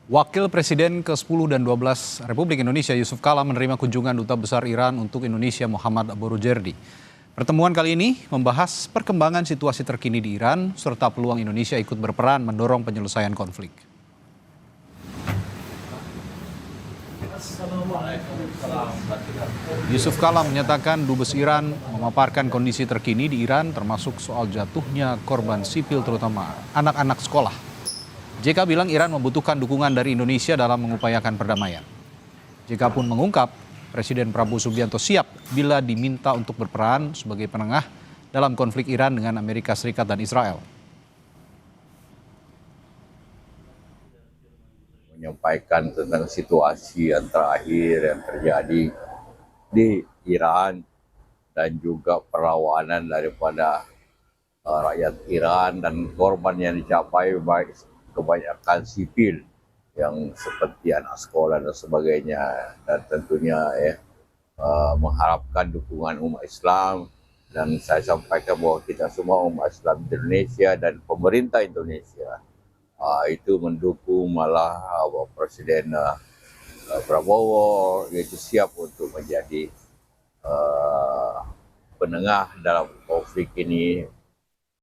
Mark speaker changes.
Speaker 1: Wakil Presiden ke-10 dan 12 Republik Indonesia Yusuf Kala menerima kunjungan Duta Besar Iran untuk Indonesia Muhammad Boroujerdi. Pertemuan kali ini membahas perkembangan situasi terkini di Iran serta peluang Indonesia ikut berperan mendorong penyelesaian konflik. Yusuf Kala menyatakan Dubes Iran memaparkan kondisi terkini di Iran termasuk soal jatuhnya korban sipil terutama anak-anak sekolah. JK bilang Iran membutuhkan dukungan dari Indonesia dalam mengupayakan perdamaian. JK pun mengungkap Presiden Prabowo Subianto siap bila diminta untuk berperan sebagai penengah dalam konflik Iran dengan Amerika Serikat dan Israel.
Speaker 2: Menyampaikan tentang situasi yang terakhir yang terjadi di Iran dan juga perlawanan daripada rakyat Iran dan korban yang dicapai baik kebanyakan sipil yang seperti anak sekolah dan sebagainya, dan tentunya mengharapkan dukungan umat Islam. Dan saya sampaikan bahwa kita semua umat Islam di Indonesia dan pemerintah Indonesia itu mendukung malah Presiden Prabowo yaitu siap untuk menjadi penengah dalam konflik ini